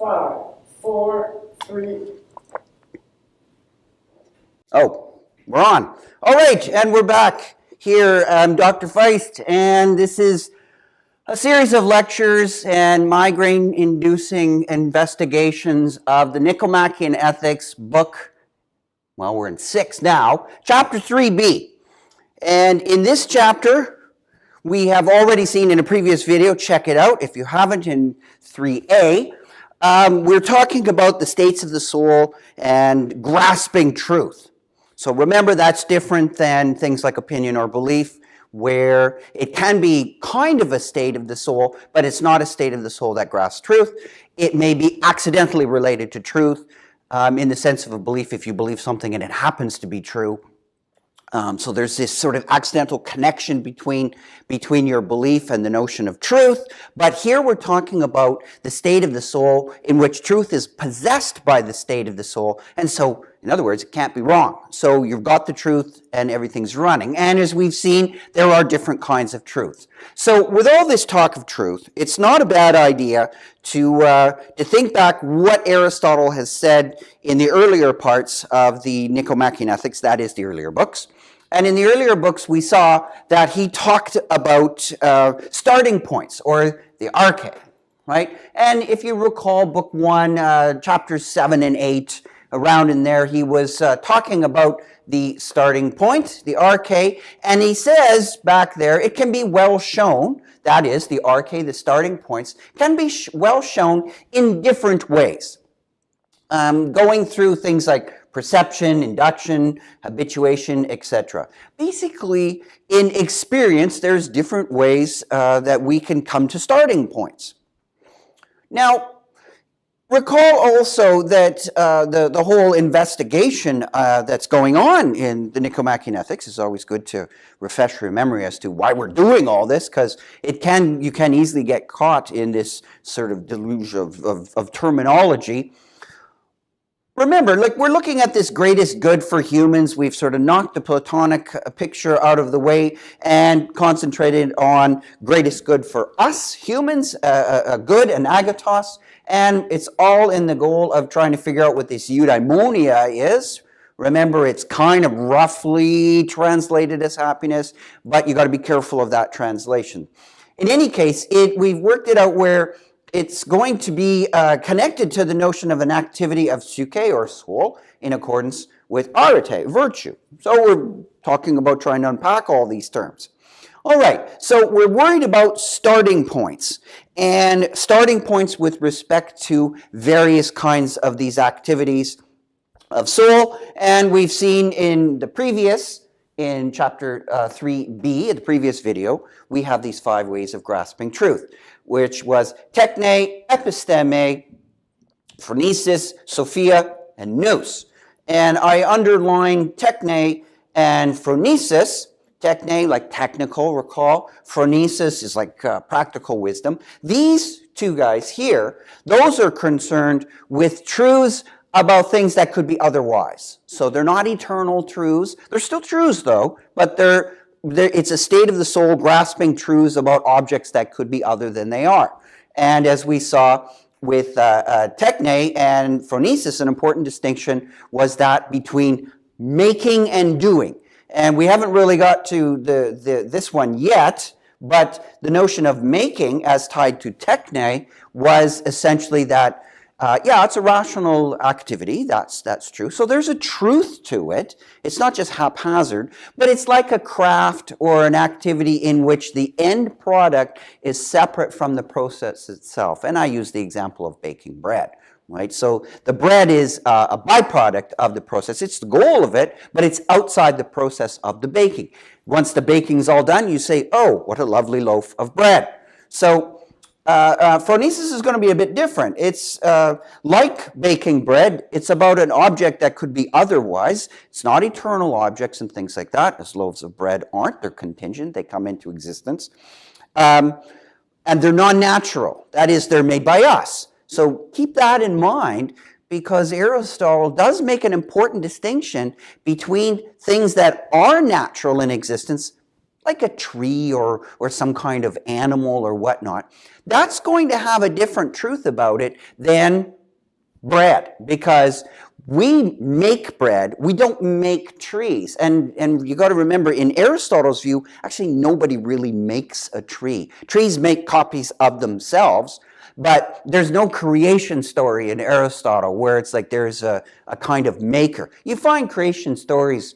5, 4, 3. Oh, we're on. All right, and we're back here. I'm Dr. Feist, and this is a series of lectures and migraine-inducing investigations of the Nicomachean Ethics book. Well, we're in 6 now, chapter 3b. And in this chapter, we have already seen in a previous video, check it out if you haven't, in 3a, we're talking about the states of the soul and grasping truth. So remember, that's different than things like opinion or belief, where it can be kind of a state of the soul, but it's not a state of the soul that grasps truth. It may be accidentally related to truth, in the sense of a belief if you believe something and it happens to be true. So there's this sort of accidental connection between your belief and the notion of truth. But here we're talking about the state of the soul in which truth is possessed by the state of the soul. And so, in other words, it can't be wrong. So you've got the truth and everything's running. And as we've seen, there are different kinds of truth. So with all this talk of truth, it's not a bad idea to think back what Aristotle has said in the earlier parts of the Nicomachean Ethics, that is the earlier books. And in the earlier books, we saw that he talked about starting points, or the arche, right? And if you recall book 1, chapters 7 and 8, around in there, he was talking about the starting point, the arche, and he says back there, it can be well shown, that is, the arche, the starting points, can be well shown in different ways. Going through things like perception, induction, habituation, etc. Basically, in experience, there's different ways that we can come to starting points. Now, recall also that the whole investigation that's going on in the Nicomachean Ethics is always good to refresh your memory as to why we're doing all this, because you can easily get caught in this sort of deluge of terminology. Remember, like, we're looking at this greatest good for humans. We've sort of knocked the Platonic picture out of the way and concentrated on greatest good for us humans, a good, an agathos, and it's all in the goal of trying to figure out what this eudaimonia is. Remember, it's kind of roughly translated as happiness, but you got to be careful of that translation. In any case, we've worked it out where it's going to be connected to the notion of an activity of psyche or soul in accordance with arete, virtue. So we're talking about trying to unpack all these terms. All right, so we're worried about starting points, and starting points with respect to various kinds of these activities of soul. And we've seen in chapter 3b, the previous video, we have these 5 ways of grasping truth, which was techne, episteme, phronesis, sophia, and nous. And I underline techne and phronesis. Techne, like technical, recall. Phronesis is like practical wisdom. These 2 guys here, those are concerned with truths about things that could be otherwise. So they're not eternal truths. They're still truths, though, but it's a state of the soul grasping truths about objects that could be other than they are. And as we saw with techne and phronesis, an important distinction was that between making and doing. And we haven't really got to this one yet, but the notion of making as tied to techne was essentially that it's a rational activity, that's true. So there's a truth to it. It's not just haphazard, but it's like a craft or an activity in which the end product is separate from the process itself. And I use the example of baking bread, right? So the bread is a byproduct of the process. It's the goal of it, but it's outside the process of the baking. Once the baking's all done, you say, oh, what a lovely loaf of bread. So phronesis is going to be a bit different. It's like baking bread. It's about an object that could be otherwise. It's not eternal objects and things like that, as loaves of bread aren't. They're contingent. They come into existence. And they're non-natural. That is, they're made by us. So keep that in mind, because Aristotle does make an important distinction between things that are natural in existence like a tree or some kind of animal or whatnot, that's going to have a different truth about it than bread, because we make bread, we don't make trees. And you got to remember, in Aristotle's view, actually nobody really makes a tree. Trees make copies of themselves, but there's no creation story in Aristotle where it's like there's a kind of maker. You find creation stories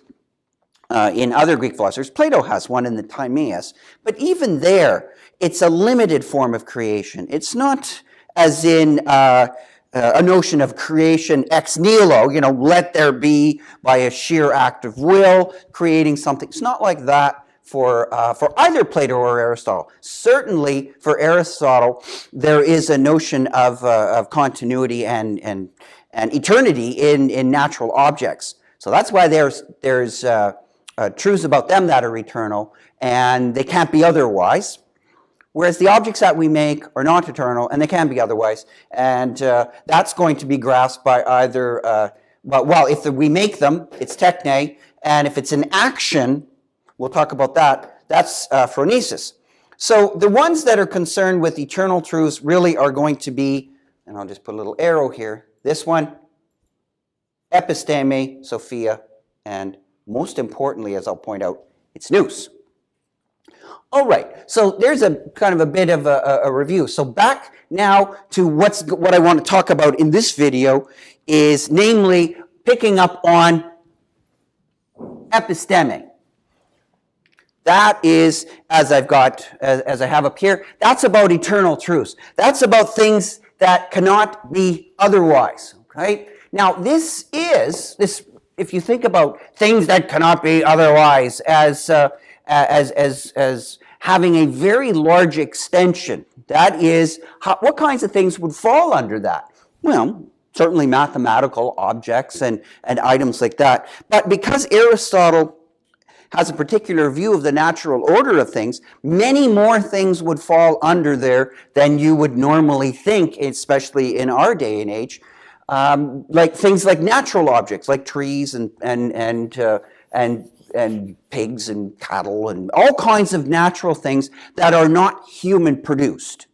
in other Greek philosophers. Plato has one in the Timaeus, but even there, it's a limited form of creation. It's not as in a notion of creation ex nihilo, let there be by a sheer act of will, creating something. It's not like that for either Plato or Aristotle. Certainly for Aristotle, there is a notion of continuity and eternity in natural objects. So that's why there's truths about them that are eternal, and they can't be otherwise. Whereas the objects that we make are not eternal, and they can be otherwise. And that's going to be grasped by either, if we make them, it's techne, and if it's an action, we'll talk about that, that's phronesis. So the ones that are concerned with eternal truths really are going to be, and I'll just put a little arrow here, this one, episteme, Sophia, and most importantly, as I'll point out, it's nous. All right, so there's a kind of a bit of a review. So back now to what I want to talk about in this video is namely picking up on epistemic. That is, as I have up here, that's about eternal truths. That's about things that cannot be otherwise, okay? Now this, if you think about things that cannot be otherwise as having a very large extension. That is, what kinds of things would fall under that? Well, certainly mathematical objects and items like that. But because Aristotle has a particular view of the natural order of things, many more things would fall under there than you would normally think, especially in our day and age. Like things like natural objects, like trees and pigs and cattle and all kinds of natural things that are not human produced.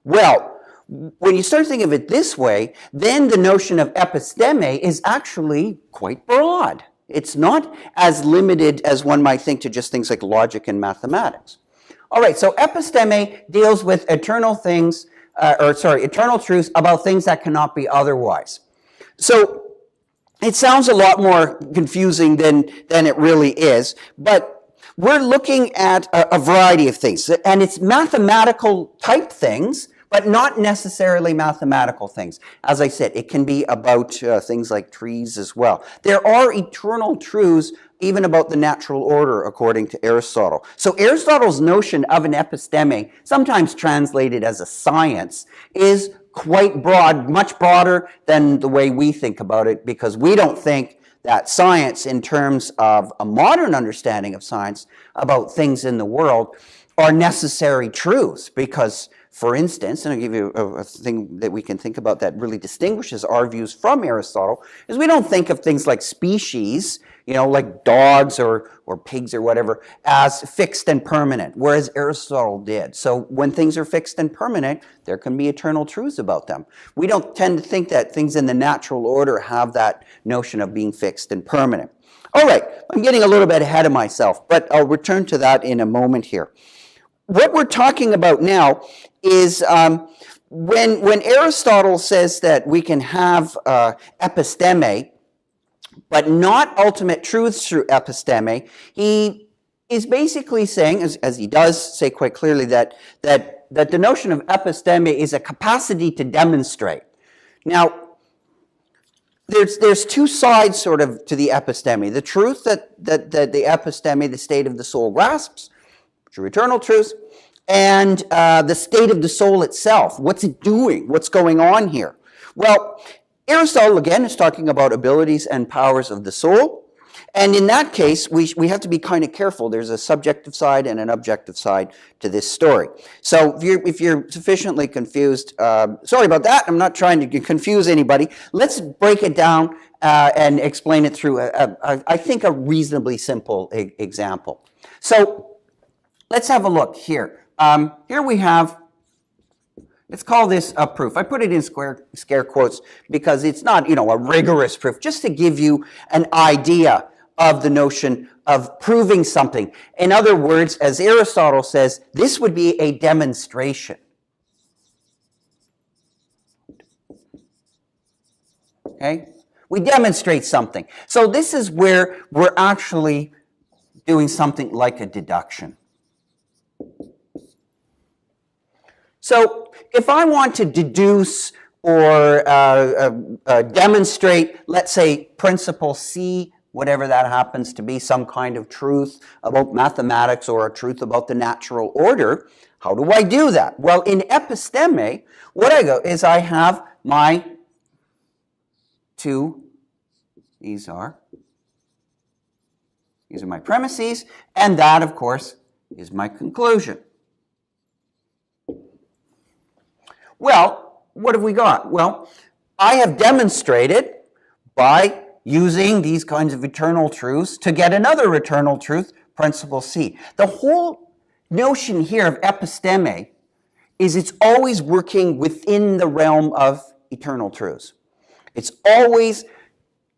Well, when you start thinking of it this way, then the notion of episteme is actually quite broad. It's not as limited as one might think to just things like logic and mathematics. All right, so episteme deals with eternal things, eternal truths about things that cannot be otherwise. So it sounds a lot more confusing than it really is, but we're looking at a variety of things, and it's mathematical type things, but not necessarily mathematical things. As I said, it can be about things like trees as well. There are eternal truths even about the natural order, according to Aristotle. So Aristotle's notion of an episteme, sometimes translated as a science, is quite broad, much broader than the way we think about it, because we don't think that science, in terms of a modern understanding of science about things in the world, are necessary truths. Because, for instance, and I'll give you a thing that we can think about that really distinguishes our views from Aristotle, is we don't think of things like species, like dogs or pigs or whatever, as fixed and permanent, whereas Aristotle did. So when things are fixed and permanent, there can be eternal truths about them. We don't tend to think that things in the natural order have that notion of being fixed and permanent. All right, I'm getting a little bit ahead of myself, but I'll return to that in a moment here. What we're talking about now is when Aristotle says that we can have episteme, but not ultimate truths through episteme, he is basically saying, as he does say quite clearly, that the notion of episteme is a capacity to demonstrate. Now, there's two sides sort of to the episteme. The truth that the episteme, the state of the soul, grasps, which are eternal truths, and the state of the soul itself. What's it doing? What's going on here? Well, Aristotle, again, is talking about abilities and powers of the soul. And in that case, we have to be kind of careful. There's a subjective side and an objective side to this story. So if you're sufficiently confused, sorry about that. I'm not trying to confuse anybody. Let's break it down and explain it through, I think, a reasonably simple example. So let's have a look here. Here we have, let's call this a proof. I put it in scare quotes because it's not, a rigorous proof, just to give you an idea of the notion of proving something. In other words, as Aristotle says, this would be a demonstration. Okay? We demonstrate something. So this is where we're actually doing something like a deduction. So if I want to deduce or demonstrate, let's say, principle C, whatever that happens to be, some kind of truth about mathematics or a truth about the natural order, how do I do that? Well, in episteme, what I go is I have my two, these are my premises, and that, of course, is my conclusion. Well, what have we got? Well, I have demonstrated by using these kinds of eternal truths to get another eternal truth, principle C. The whole notion here of episteme is it's always working within the realm of eternal truths. It's always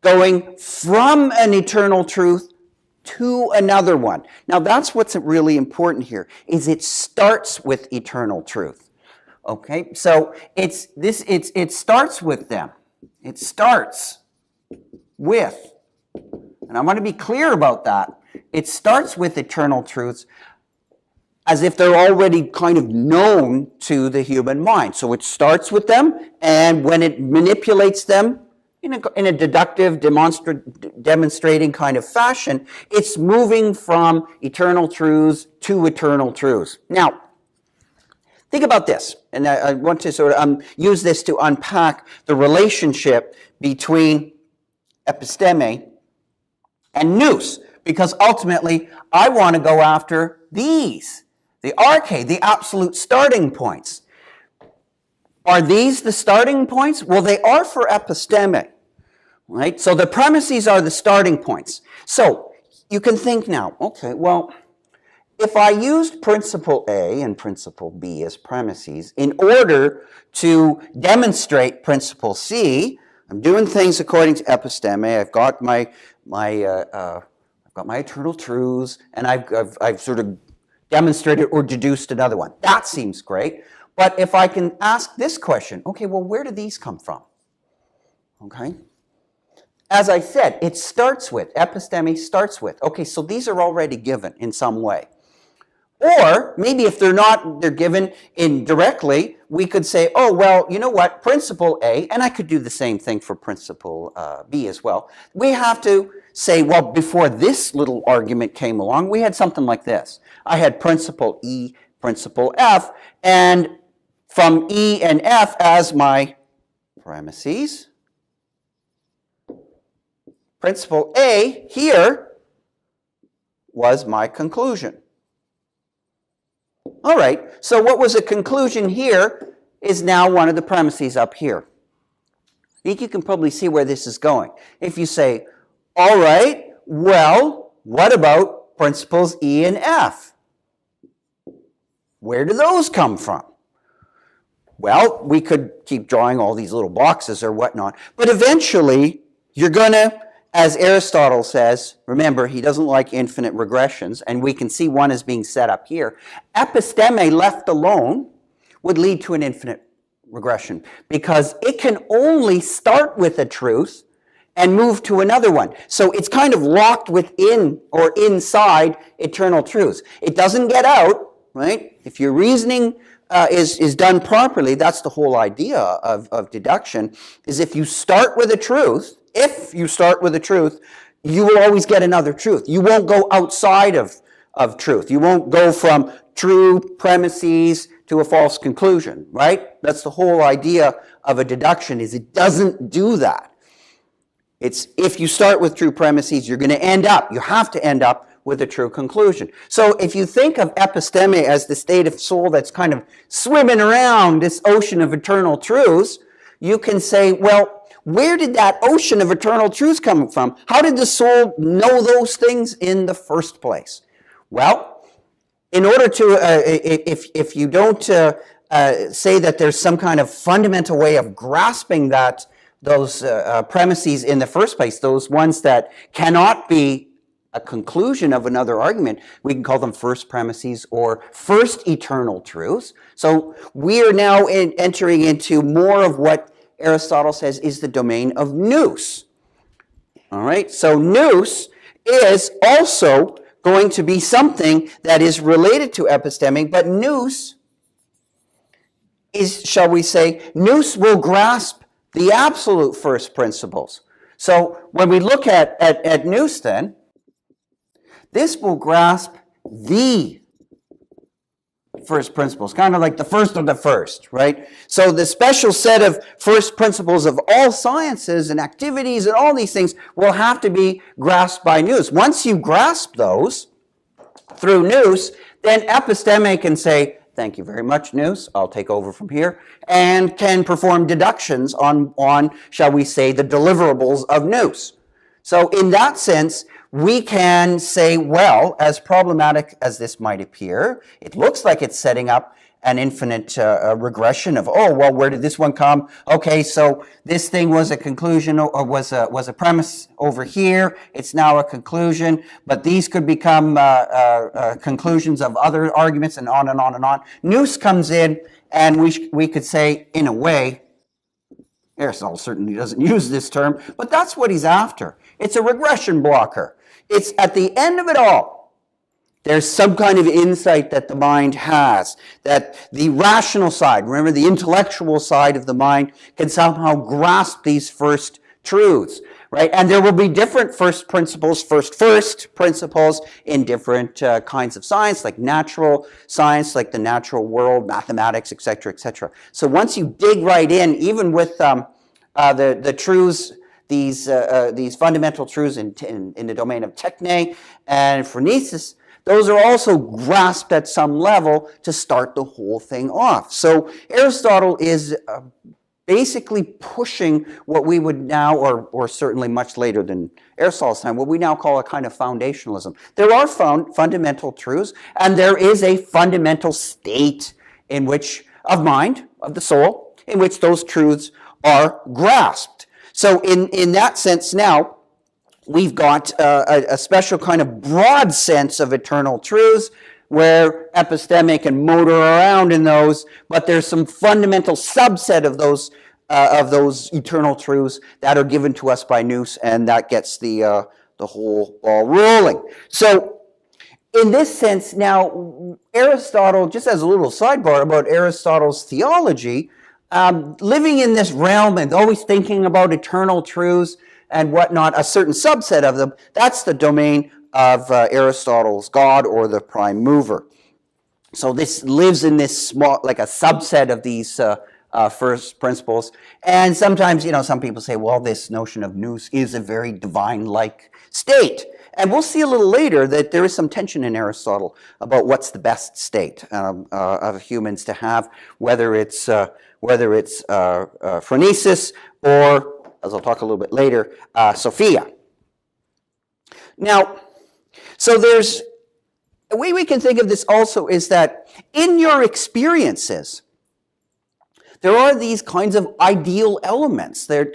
going from an eternal truth to another one. Now that's what's really important here, is it starts with eternal truth. Okay, so it starts with them. It starts with, and I want to be clear about that, it starts with eternal truths as if they're already kind of known to the human mind. So it starts with them, and when it manipulates them in a deductive, demonstrating kind of fashion, it's moving from eternal truths to eternal truths. Now, think about this, and I want to sort of use this to unpack the relationship between episteme and nous, because ultimately I want to go after these, the arche, the absolute starting points. Are these the starting points? Well, they are for episteme, right? So the premises are the starting points. So you can think now, okay, well, if I used principle A and principle B as premises in order to demonstrate principle C, I'm doing things according to episteme. I've got my eternal truths, and I've sort of demonstrated or deduced another one. That seems great. But if I can ask this question, okay, well, where do these come from? Okay. As I said, it starts with, episteme starts with, okay, so these are already given in some way. Or maybe if they're given indirectly, we could say, oh, well, you know what, principle A, and I could do the same thing for principle B as well. We have to say, well, before this little argument came along, we had something like this. I had principle E, principle F, and from E and F as my premises, principle A here was my conclusion. All right, so what was a conclusion here is now one of the premises up here. I think you can probably see where this is going. If you say, all right, well, what about principles E and F? Where do those come from? Well, we could keep drawing all these little boxes or whatnot, but eventually you're going to, as Aristotle says, remember, he doesn't like infinite regressions, and we can see one is being set up here. Episteme left alone would lead to an infinite regression because it can only start with a truth and move to another one. So it's kind of locked within or inside eternal truths. It doesn't get out, right? If your reasoning is done properly, that's the whole idea of deduction, is if you start with a truth, you will always get another truth. You won't go outside of truth. You won't go from true premises to a false conclusion, right? That's the whole idea of a deduction, is it doesn't do that. It's if you start with true premises, you have to end up with a true conclusion. So if you think of episteme as the state of soul that's kind of swimming around this ocean of eternal truths, you can say, well, where did that ocean of eternal truths come from? How did the soul know those things in the first place? Well, in order to, if you don't say that there's some kind of fundamental way of grasping those premises in the first place, those ones that cannot be a conclusion of another argument, we can call them first premises or first eternal truths. So we are now entering into more of what Aristotle says is the domain of nous. All right, so nous is also going to be something that is related to epistemic, but nous is, shall we say, nous will grasp the absolute first principles. So when we look at nous then, this will grasp the first principles, kind of like the first of the first, right? So the special set of first principles of all sciences and activities and all these things will have to be grasped by nous. Once you grasp those through nous, then epistemic can say, thank you very much, nous, I'll take over from here, and can perform deductions on, shall we say, the deliverables of nous. So in that sense, we can say, well, as problematic as this might appear, it looks like it's setting up an infinite regression of, oh, well, where did this one come? Okay, so this thing was a conclusion or was a premise over here. It's now a conclusion, but these could become conclusions of other arguments and on and on and on. Nous comes in, and we could say, in a way, Aristotle certainly doesn't use this term, but that's what he's after. It's a regression blocker. It's at the end of it all, there's some kind of insight that the mind has, that the rational side, remember the intellectual side of the mind, can somehow grasp these first truths, right? And there will be different first principles in different kinds of science, like natural science, like the natural world, mathematics, etc., etc. So once you dig right in, even with the truths, these fundamental truths in the domain of techne and phronesis, those are also grasped at some level to start the whole thing off. So Aristotle is basically pushing what we would now, or certainly much later than Aristotle's time, what we now call a kind of foundationalism. There are fundamental truths, and there is a fundamental state in which, of mind, of the soul, in which those truths are grasped. So in that sense now, we've got a special kind of broad sense of eternal truths where epistemic can motor around in those, but there's some fundamental subset of those eternal truths that are given to us by nous, and that gets the whole ball rolling. So in this sense now, Aristotle, just as a little sidebar about Aristotle's theology, living in this realm and always thinking about eternal truths and whatnot, a certain subset of them, that's the domain of Aristotle's God or the prime mover. So this lives in this small, like a subset of these first principles. And sometimes, some people say, well, this notion of nous is a very divine-like state. And we'll see a little later that there is some tension in Aristotle about what's the best state of humans to have, whether it's phronesis or, as I'll talk a little bit later, Sophia. Now, so there's a way we can think of this also is that in your experiences, there are these kinds of ideal elements that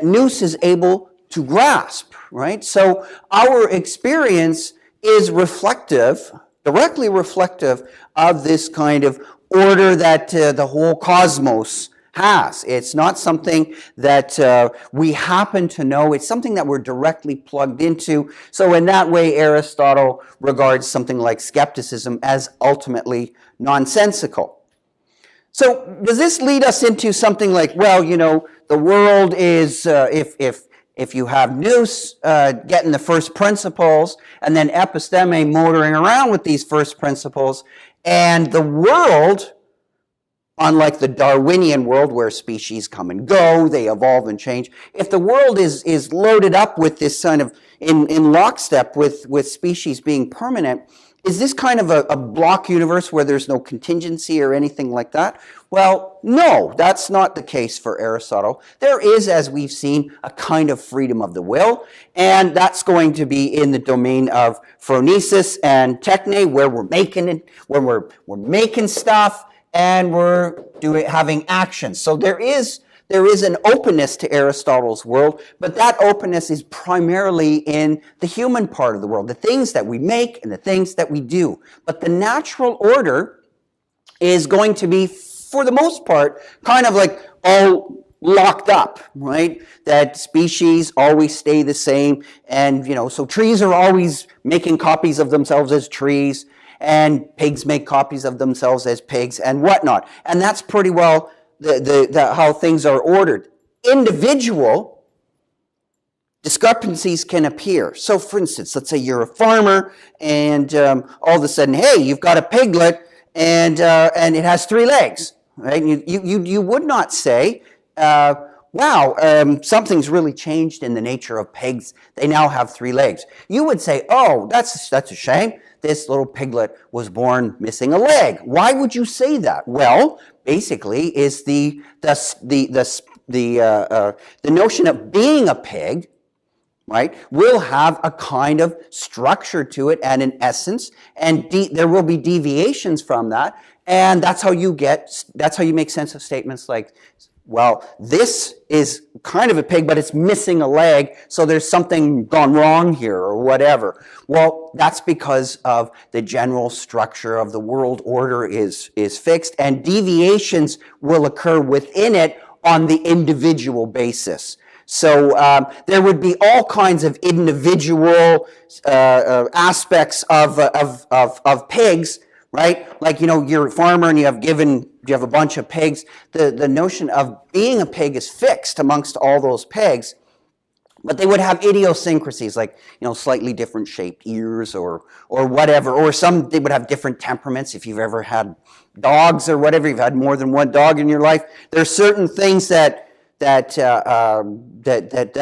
nous is able to grasp, right? So our experience is reflective, directly reflective of this kind of order that the whole cosmos has. It's not something that we happen to know. It's something that we're directly plugged into. So in that way, Aristotle regards something like skepticism as ultimately nonsensical. So does this lead us into something like, well, the world is, if you have nous getting the first principles, and then episteme motoring around with these first principles, and the world, unlike the Darwinian world where species come and go, they evolve and change, if the world is loaded up with this kind of, in lockstep with species being permanent, Is this kind of a block universe where there's no contingency or anything like that? Well, no, that's not the case for Aristotle. There is, as we've seen, a kind of freedom of the will, and that's going to be in the domain of phronesis and techne, where we're making it, where we're making stuff, and we're having actions. So there is an openness to Aristotle's world, but that openness is primarily in the human part of the world, the things that we make and the things that we do. But the natural order is going to be, for the most part, kind of like all locked up, right? That species always stay the same, and so trees are always making copies of themselves as trees, and pigs make copies of themselves as pigs, and whatnot. And that's pretty well how things are ordered. Individual discrepancies can appear. So, for instance, let's say you're a farmer, and all of a sudden, hey, you've got a piglet, and it has 3 legs, right? You would not say, wow, something's really changed in the nature of pigs. They now have 3 legs. You would say, oh, that's a shame. This little piglet was born missing a leg. Why would you say that? Well, basically, is the notion of being a pig, right, will have a kind of structure to it and an essence, and there will be deviations from that, and that's how you make sense of statements like, well, this is kind of a pig, but it's missing a leg, so there's something gone wrong here, or whatever. Well, that's because of the general structure of the world order is fixed, and deviations will occur within it on the individual basis. So there would be all kinds of individual aspects of pigs, right? Like, you're a farmer and you have a bunch of pigs. The notion of being a pig is fixed amongst all those pigs, but they would have idiosyncrasies, like, slightly different shaped ears or whatever, or they would have different temperaments. If you've ever had dogs or whatever, you've had more than one dog in your life, there's certain things that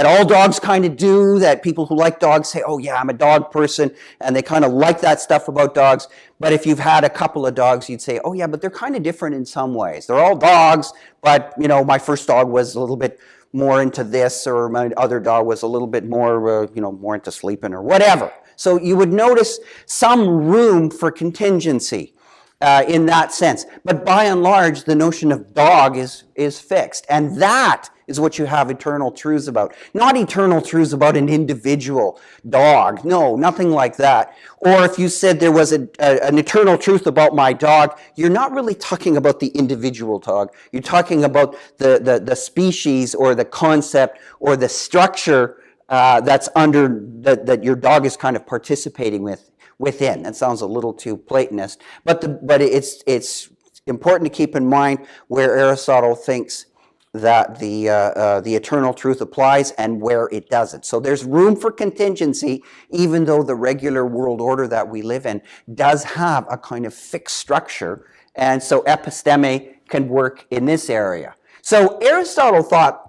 all dogs kind of do, that people who like dogs say, oh yeah, I'm a dog person, and they kind of like that stuff about dogs. But if you've had a couple of dogs, you'd say, oh yeah, but they're kind of different in some ways. They're all dogs, but my first dog was a little bit more into this, or my other dog was a little bit more, more into sleeping or whatever. So you would notice some room for contingency in that sense. But by and large, the notion of dog is fixed. And that is what you have eternal truths about. Not eternal truths about an individual dog. No, nothing like that. Or if you said there was an eternal truth about my dog, you're not really talking about the individual dog. You're talking about the species, or the concept, or the structure that's under that your dog is kind of participating within. That sounds a little too Platonist, but it's important to keep in mind where Aristotle thinks that the eternal truth applies and where it doesn't. So there's room for contingency, even though the regular world order that we live in does have a kind of fixed structure, and so episteme can work in this area. So Aristotle thought,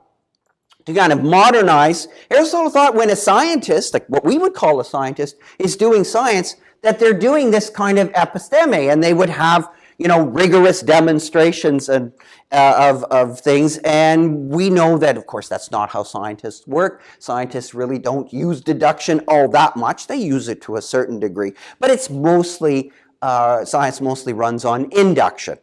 to kind of modernize, Aristotle thought when a scientist, like what we would call a scientist, is doing science, that they're doing this kind of episteme, and they would have, rigorous demonstrations and of things. And we know that, of course, that's not how scientists work. Scientists really don't use deduction all that much. They use it to a certain degree, but it's mostly science mostly runs on induction.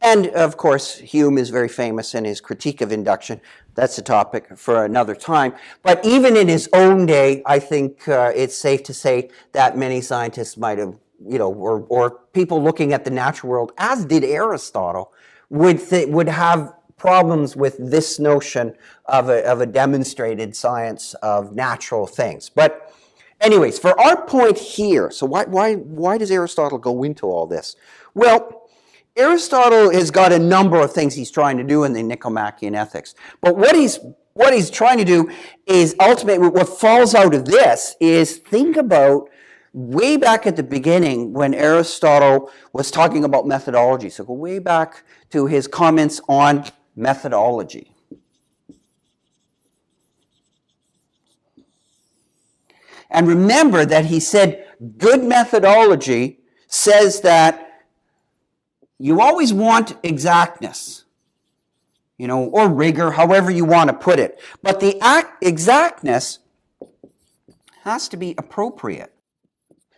And of course, Hume is very famous in his critique of induction. That's a topic for another time. But even in his own day, I think it's safe to say that many scientists might have, or people looking at the natural world, as did Aristotle, would have problems with this notion of a demonstrated science of natural things. But anyways, for our point here, so why does Aristotle go into all this? Well, Aristotle has got a number of things he's trying to do in the Nicomachean Ethics. But what he's trying to do is ultimately, what falls out of this is, think about way back at the beginning when Aristotle was talking about methodology. So go way back to his comments on methodology. And remember that he said good methodology says that you always want exactness, or rigor, however you want to put it. But the exactness has to be appropriate.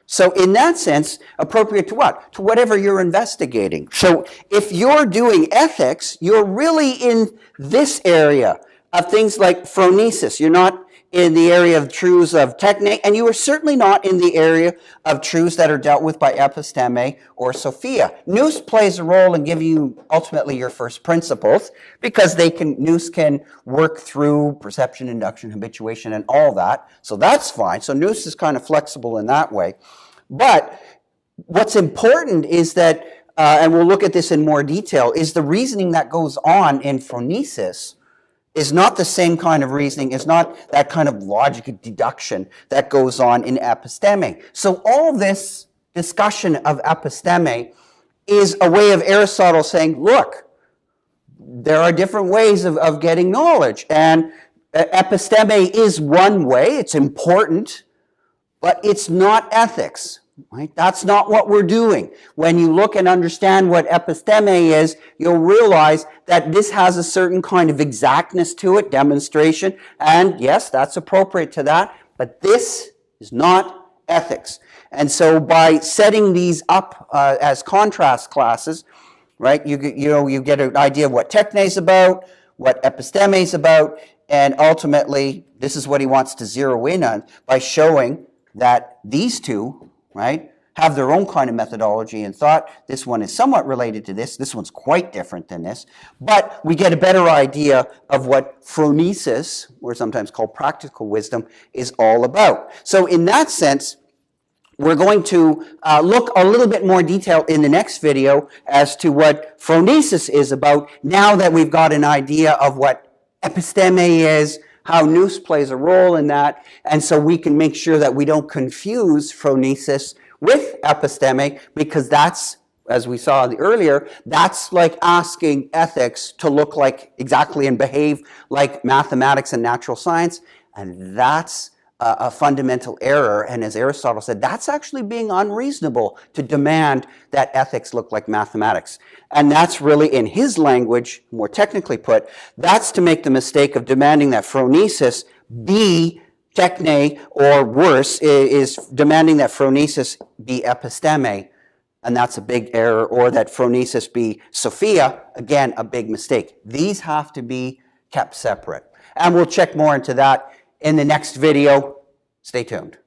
So in that sense, appropriate to what? To whatever you're investigating. So if you're doing ethics, you're really in this area of things like phronesis. You're not in the area of truths of techne, and you are certainly not in the area of truths that are dealt with by episteme or sophia. Nous plays a role in giving you ultimately your first principles, because nous can work through perception, induction, habituation, and all that. So that's fine. So nous is kind of flexible in that way. But what's important is that, and we'll look at this in more detail, is the reasoning that goes on in phronesis is not the same kind of reasoning, is not that kind of logic and deduction that goes on in episteme. So all this discussion of episteme is a way of Aristotle saying, look, there are different ways of getting knowledge, and episteme is one way. It's important, but it's not ethics. Right? That's not what we're doing. When you look and understand what episteme is, you'll realize that this has a certain kind of exactness to it, demonstration, and yes, that's appropriate to that, but this is not ethics. And so by setting these up as contrast classes, right, you get an idea of what techne is about, what episteme is about, and ultimately, this is what he wants to zero in on by showing that these two, right, have their own kind of methodology and thought. This one is somewhat related to this. This one's quite different than this. But we get a better idea of what phronesis, or sometimes called practical wisdom, is all about. So in that sense, we're going to look a little bit more detail in the next video as to what phronesis is about, now that we've got an idea of what episteme is, how nous plays a role in that, and so we can make sure that we don't confuse phronesis with episteme, because that's, as we saw earlier, that's like asking ethics to look like exactly and behave like mathematics and natural science, and that's a fundamental error. And as Aristotle said, that's actually being unreasonable to demand that ethics look like mathematics. And that's really, in his language, more technically put, that's to make the mistake of demanding that phronesis be techne, or worse, is demanding that phronesis be episteme, and that's a big error, or that phronesis be sophia, again, a big mistake. These have to be kept separate. And we'll check more into that in the next video. Stay tuned.